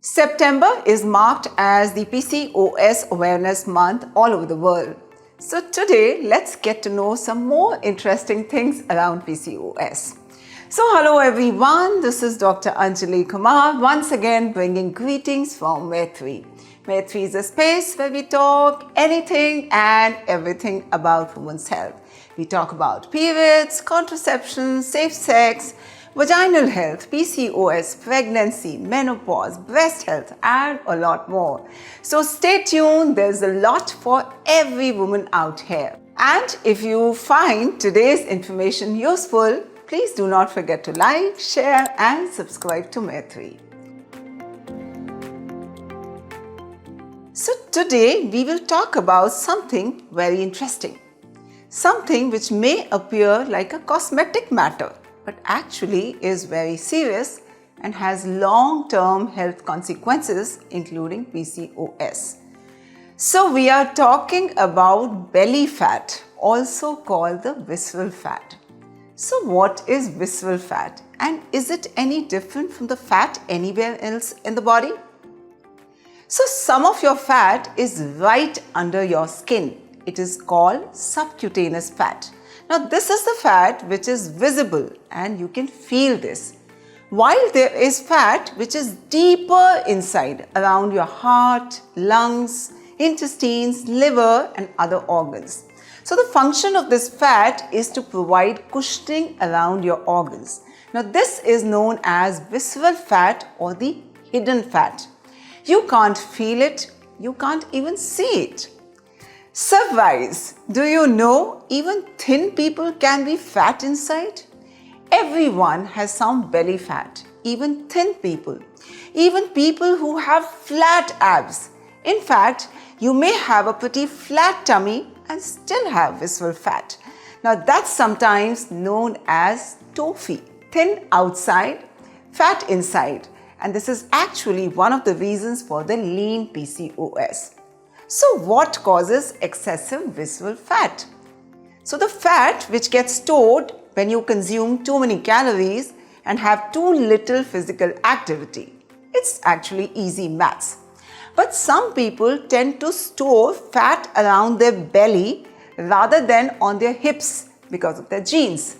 September is marked as the PCOS Awareness Month all over the world. So today, let's get to know some more interesting things around PCOS. So hello everyone, this is Dr. Anjali Kumar once again bringing greetings from Maitri. Maitri is a space where we talk anything and everything about women's health. We talk about periods, contraception, safe sex, vaginal health, PCOS, pregnancy, menopause, breast health, and a lot more. So stay tuned, there's a lot for every woman out here. And if you find today's information useful, please do not forget to like, share, and subscribe to Maitri. So today we will talk about something very interesting. Something which may appear like a cosmetic matter, but actually is very serious and has long-term health consequences, including PCOS. So we are talking about belly fat, also called the visceral fat. So what is visceral fat, and is it any different from the fat anywhere else in the body? So some of your fat is right under your skin. It is called subcutaneous fat. Now this is the fat which is visible and you can feel this. While there is fat which is deeper inside around your heart, lungs, intestines, liver and other organs. So the function of this fat is to provide cushioning around your organs. Now this is known as visceral fat or the hidden fat. You can't feel it, you can't even see it. Surprise! Do you know even thin people can be fat inside? Everyone has some belly fat, even thin people, even people who have flat abs. In fact, you may have a pretty flat tummy and still have visceral fat. Now that's sometimes known as TOFI, thin outside, fat inside. And this is actually one of the reasons for the lean PCOS. So what causes excessive visceral fat? So the fat which gets stored when you consume too many calories and have too little physical activity. It's actually easy maths. But some people tend to store fat around their belly rather than on their hips because of their genes.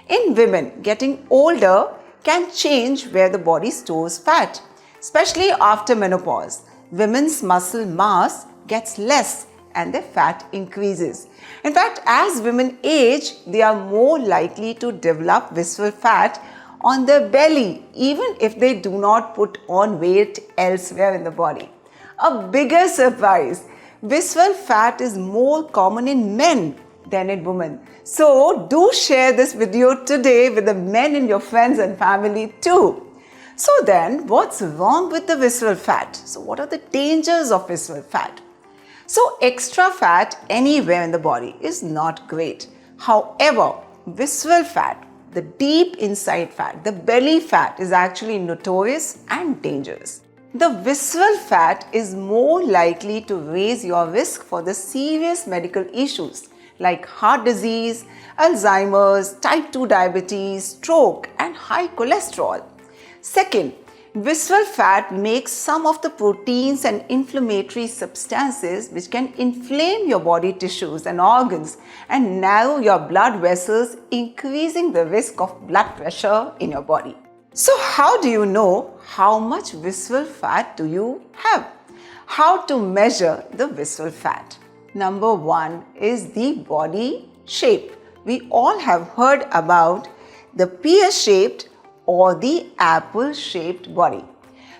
In women, getting older can change where the body stores fat, especially after menopause. Women's muscle mass gets less and their fat increases. In fact, as women age, they are more likely to develop visceral fat on their belly, even if they do not put on weight elsewhere in the body. A bigger surprise, visceral fat is more common in men than in women. So do share this video today with the men in your friends and family too. So then, what's wrong with the visceral fat? So what are the dangers of visceral fat? So extra fat anywhere in the body is not great. However, visceral fat, the deep inside fat, the belly fat is actually notorious and dangerous. The visceral fat is more likely to raise your risk for the serious medical issues like heart disease, Alzheimer's, type 2 diabetes, stroke and high cholesterol. Second, visceral fat makes some of the proteins and inflammatory substances which can inflame your body tissues and organs and narrow your blood vessels, increasing the risk of blood pressure in your body. So how do you know how much visceral fat do you have? How to measure the visceral fat? Number one is the body shape. We all have heard about the pear-shaped or the apple-shaped body.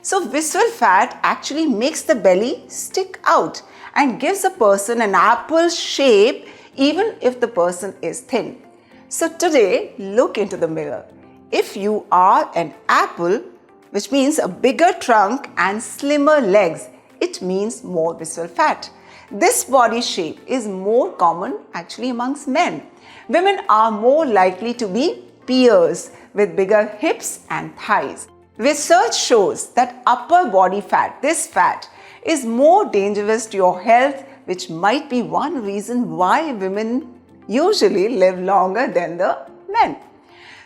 So visceral fat actually makes the belly stick out and gives a person an apple shape even if the person is thin. So today, look into the mirror. If you are an apple, which means a bigger trunk and slimmer legs, it means more visceral fat. This body shape is more common actually amongst men. Women are more likely to be pears with bigger hips and thighs. Research shows that upper body fat, this fat, is more dangerous to your health, which might be one reason why women usually live longer than the men.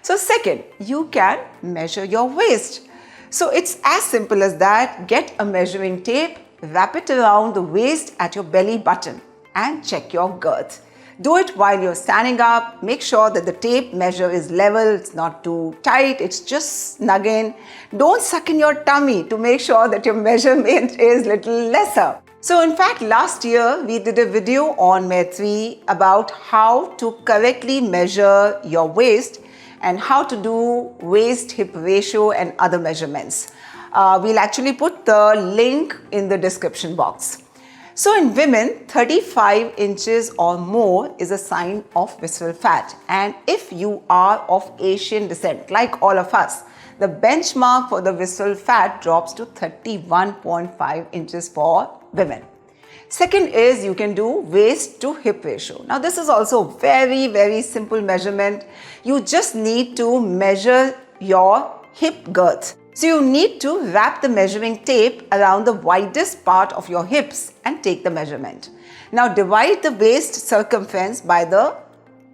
So second, you can measure your waist. So it's as simple as that. Get a measuring tape, wrap it around the waist at your belly button and check your girth. Do it while you're standing up. Make sure that the tape measure is level. It's not too tight. It's just snug in. Don't suck in your tummy to make sure that your measurement is little lesser. So in fact, last year we did a video on Maitri about how to correctly measure your waist and how to do waist-hip ratio and other measurements. We'll actually put the link in the description box. So in women, 35 inches or more is a sign of visceral fat. And if you are of Asian descent, like all of us, the benchmark for the visceral fat drops to 31.5 inches for women. Second is you can do waist to hip ratio. Now this is also very, very simple measurement. You just need to measure your hip girth. So you need to wrap the measuring tape around the widest part of your hips and take the measurement. Now divide the waist circumference by the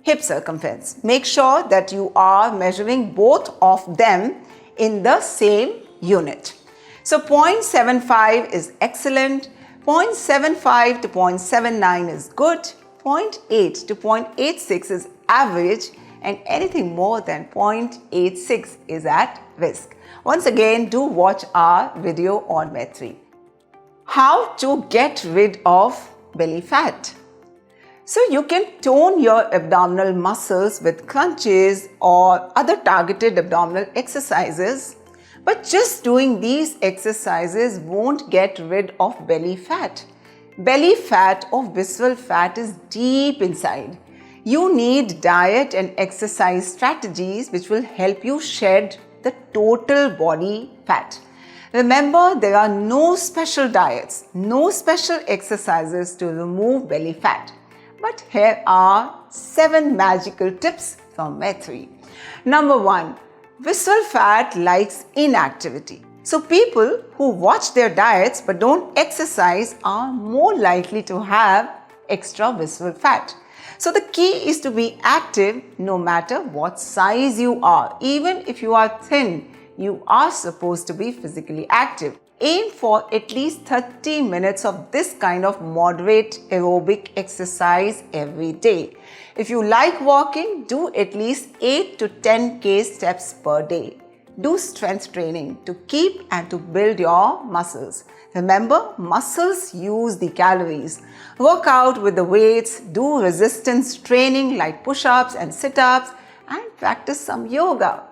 hip circumference. Make sure that you are measuring both of them in the same unit. So 0.75 is excellent, 0.75 to 0.79 is good, 0.8 to 0.86 is average, and anything more than 0.86 is at risk. Once again, do watch our video on Maitri. How to get rid of belly fat. So you can tone your abdominal muscles with crunches or other targeted abdominal exercises, but just doing these exercises won't get rid of belly fat. Belly fat or visceral fat is deep inside. You need diet and exercise strategies which will help you shed the total body fat. Remember, there are no special diets, no special exercises to remove belly fat. But here are 7 magical tips from Maitri. Number 1, visceral fat likes inactivity. So people who watch their diets but don't exercise are more likely to have extra visceral fat. So the key is to be active no matter what size you are. Even if you are thin, you are supposed to be physically active. Aim for at least 30 minutes of this kind of moderate aerobic exercise every day. If you like walking, do at least 8 to 10k steps per day. Do strength training to keep and to build your muscles. Remember, muscles use the calories. Work out with the weights, do resistance training like push-ups and sit-ups, and practice some yoga.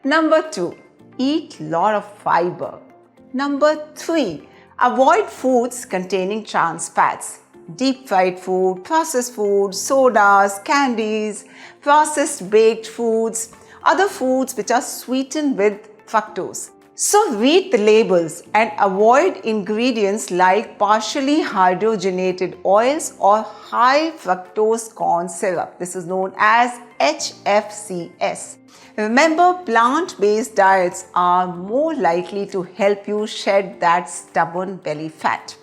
Number 2, eat a lot of fiber. Number 3, avoid foods containing trans fats. Deep fried food, processed food, sodas, candies, processed baked foods, other foods which are sweetened with fructose. So read the labels and avoid ingredients like partially hydrogenated oils or high fructose corn syrup. This is known as HFCS. Remember, plant-based diets are more likely to help you shed that stubborn belly fat.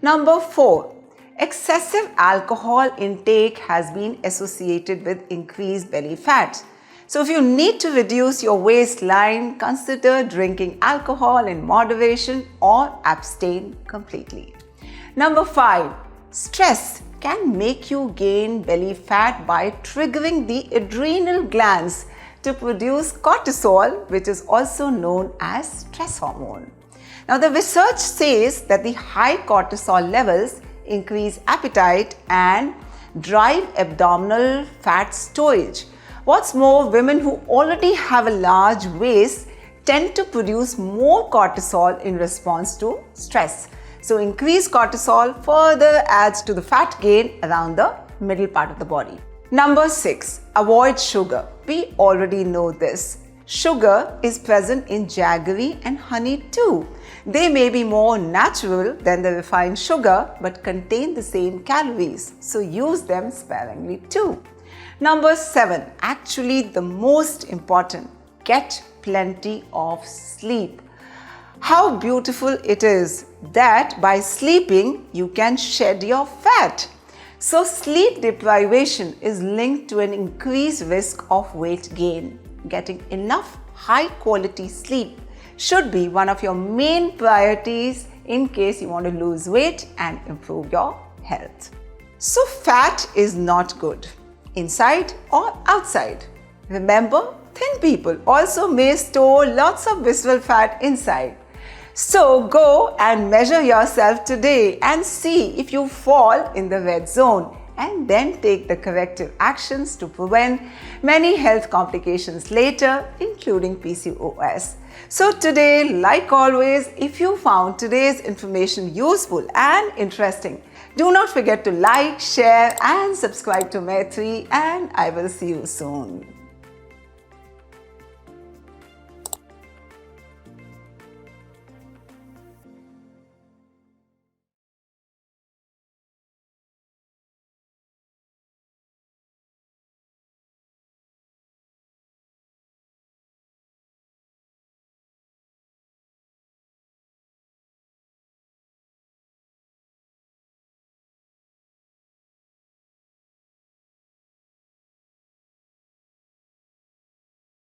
Number 4, excessive alcohol intake has been associated with increased belly fat. So if you need to reduce your waistline, consider drinking alcohol in moderation or abstain completely. Number 5, stress can make you gain belly fat by triggering the adrenal glands to produce cortisol, which is also known as stress hormone. Now the research says that the high cortisol levels increase appetite and drive abdominal fat storage. What's more, women who already have a large waist tend to produce more cortisol in response to stress. So increased cortisol further adds to the fat gain around the middle part of the body. Number 6, avoid sugar. We already know this. Sugar is present in jaggery and honey too. They may be more natural than the refined sugar but contain the same calories, so use them sparingly too. Number 7, actually the most important, get plenty of sleep. How beautiful it is that by sleeping you can shed your fat. So sleep deprivation is linked to an increased risk of weight gain. Getting enough high quality sleep should be one of your main priorities in case you want to lose weight and improve your health. So fat is not good, inside or outside. Remember, thin people also may store lots of visceral fat inside. So go and measure yourself today and see if you fall in the red zone, and then take the corrective actions to prevent many health complications later, including PCOS. So today, like always, if you found today's information useful and interesting, do not forget to like, share and subscribe to Maitri, and I will see you soon.